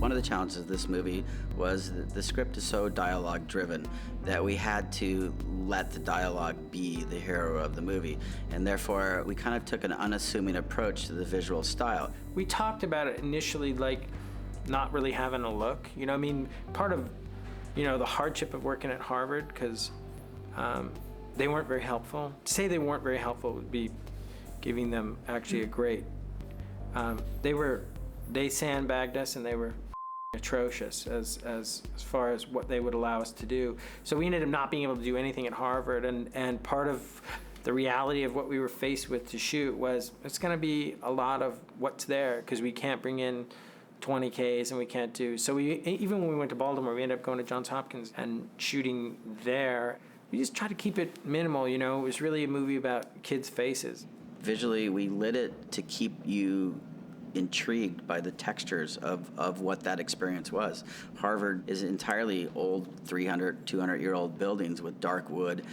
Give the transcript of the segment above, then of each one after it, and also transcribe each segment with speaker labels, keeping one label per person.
Speaker 1: One of the challenges of this movie was that the script is so dialogue-driven that we had to let the dialogue be the hero of the movie. And therefore, we kind of took an unassuming approach to the visual style.
Speaker 2: We talked about it initially like not really having a look. You know, I mean, part of, you know, the hardship of working at Harvard, because they weren't very helpful. To say they weren't very helpful would be giving them actually a great. They sandbagged us, and they were atrocious as far as what they would allow us to do. So we ended up not being able to do anything at Harvard, and part of the reality of what we were faced with to shoot was it's going to be a lot of what's there, because we can't bring in 20Ks and we can't do. So we, even when we went to Baltimore, we ended up going to Johns Hopkins and shooting there. We just tried to keep it minimal, you know. It was really a movie about kids' faces.
Speaker 1: Visually, we lit it to keep you intrigued by the textures of what that experience was. Harvard is entirely old 300, 200-year-old buildings with dark wood,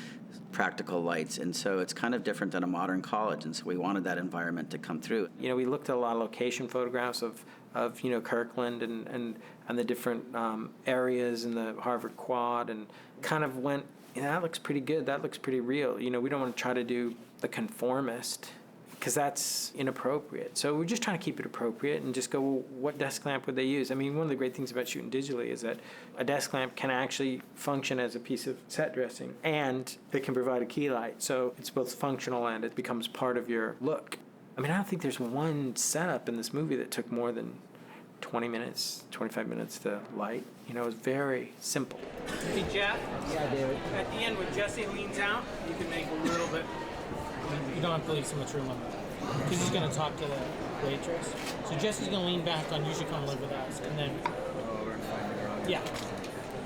Speaker 1: practical lights, and so it's kind of different than a modern college, and so we wanted that environment to come through.
Speaker 2: You know, we looked at a lot of location photographs of you know, Kirkland and the different areas in the Harvard Quad, and kind of went, you know, that looks pretty good, that looks pretty real. You know, we don't want to try to do the conformist, because that's inappropriate. So we're just trying to keep it appropriate and just go, well, what desk lamp would they use? I mean, one of the great things about shooting digitally is that a desk lamp can actually function as a piece of set dressing, and it can provide a key light. So it's both functional and it becomes part of your look. I mean, I don't think there's one setup in this movie that took more than 20 minutes, 25 minutes to light. You know, it was very simple. Hey, Jeff?
Speaker 3: Yeah, David.
Speaker 2: At the end, when Jesse leans out, you can make a little bit.
Speaker 3: You don't have to leave so much room on that. Because he's going to talk to the waitress. So Jesse's going to lean back on, you should come live with us. And then, yeah.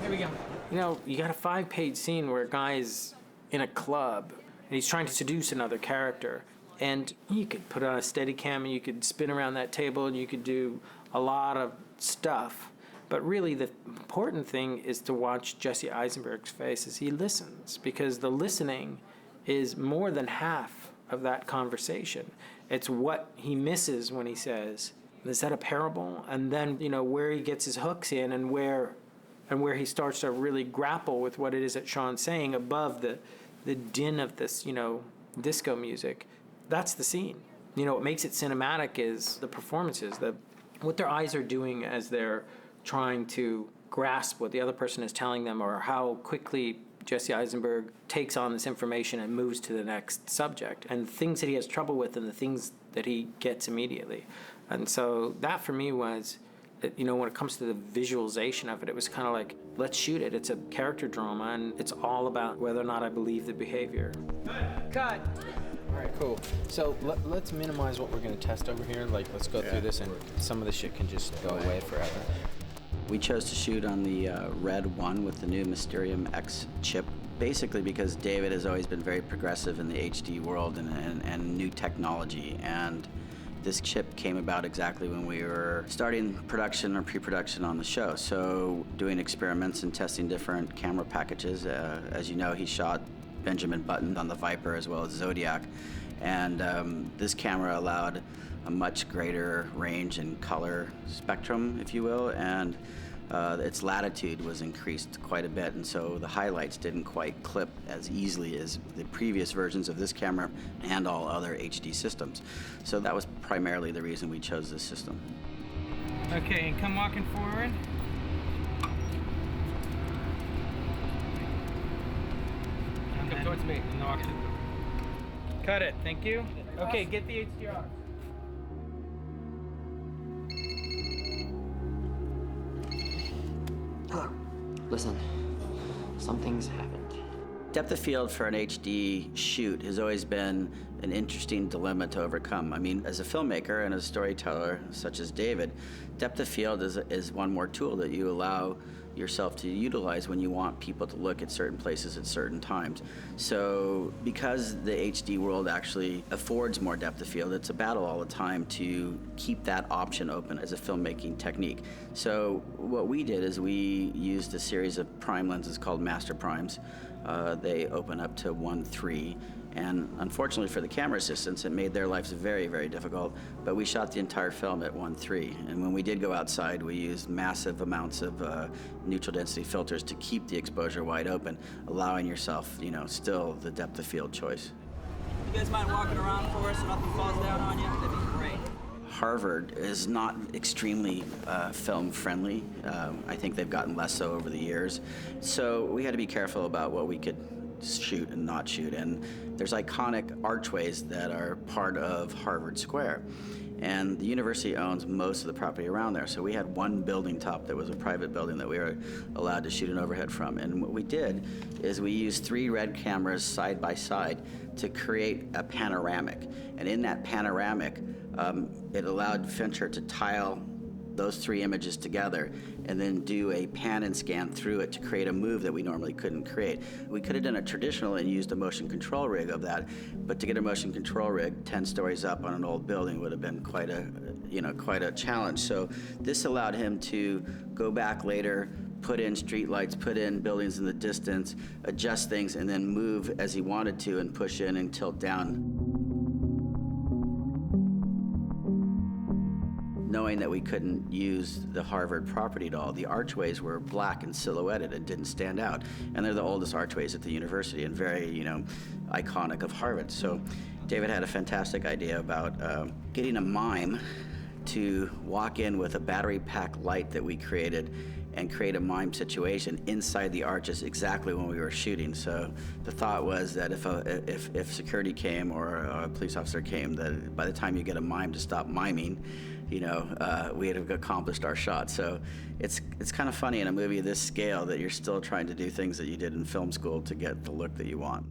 Speaker 3: Here we go.
Speaker 2: You know, you got a 5-page scene where a guy's in a club and he's trying to seduce another character. And you could put on a Steadicam and you could spin around that table and you could do a lot of stuff. But really, the important thing is to watch Jesse Eisenberg's face as he listens, because the listening is more than half of that conversation. It's what he misses when he says, is that a parable? And then, you know, where he gets his hooks in and where he starts to really grapple with what it is that Sean's saying above the din of this, you know, disco music. That's the scene. You know, what makes it cinematic is the performances, what their eyes are doing as they're trying to grasp what the other person is telling them, or how quickly Jesse Eisenberg takes on this information and moves to the next subject, and things that he has trouble with and the things that he gets immediately. And so that for me was, you know, when it comes to the visualization of it, it was kind of like, let's shoot it. It's a character drama, and it's all about whether or not I believe the behavior. Cut.
Speaker 4: All right, cool. So let's minimize what we're going to test over here. Like, let's go through this, and some of the shit can just go away forever.
Speaker 1: We chose to shoot on the Red 1 with the new Mysterium X chip, basically because David has always been very progressive in the HD world and new technology. And this chip came about exactly when we were starting production or pre-production on the show. So doing experiments and testing different camera packages. As you know, he shot Benjamin Button on the Viper as well as Zodiac. And this camera allowed a much greater range and color spectrum, if you will, and its latitude was increased quite a bit, and so the highlights didn't quite clip as easily as the previous versions of this camera and all other HD systems. So that was primarily the reason we chose this system.
Speaker 2: Okay, and come walking forward.
Speaker 3: Come towards me and walk to.
Speaker 2: Cut it, thank you. Okay, get the HDR.
Speaker 5: Hello. Listen, something's happened.
Speaker 1: Depth of field for an HD shoot has always been an interesting dilemma to overcome. I mean, as a filmmaker and a storyteller such as David, depth of field is one more tool that you allow yourself to utilize when you want people to look at certain places at certain times. So because the HD world actually affords more depth of field, it's a battle all the time to keep that option open as a filmmaking technique. So what we did is we used a series of prime lenses called master primes. they open up to 1.3. And unfortunately for the camera assistants, it made their lives very, very difficult. But we shot the entire film at 1.3. And when we did go outside, we used massive amounts of neutral density filters to keep the exposure wide open, allowing yourself, still the depth of field choice.
Speaker 6: You guys mind walking around for us so nothing falls down on you? That'd be great.
Speaker 1: Harvard is not extremely film friendly. I think they've gotten less so over the years. So we had to be careful about what we could shoot and not shoot. And there's iconic archways that are part of Harvard Square. And the university owns most of the property around there. So we had one building top that was a private building that we were allowed to shoot an overhead from. And what we did is we used 3 red cameras side by side to create a panoramic. And in that panoramic, it allowed Fincher to tile those 3 images together and then do a pan and scan through it to create a move that we normally couldn't create. We could have done it traditional and used a motion control rig of that, but to get a motion control rig 10 stories up on an old building would have been quite a challenge. So this allowed him to go back later, put in streetlights, put in buildings in the distance, adjust things, and then move as he wanted to and push in and tilt down. Knowing that we couldn't use the Harvard property at all, the archways were black and silhouetted and didn't stand out. And they're the oldest archways at the university and very, iconic of Harvard. So David had a fantastic idea about getting a mime to walk in with a battery pack light that we created and create a mime situation inside the arches exactly when we were shooting. So the thought was that if security came or a police officer came, that by the time you get a mime to stop miming, we had accomplished our shot. So it's kind of funny in a movie of this scale that you're still trying to do things that you did in film school to get the look that you want.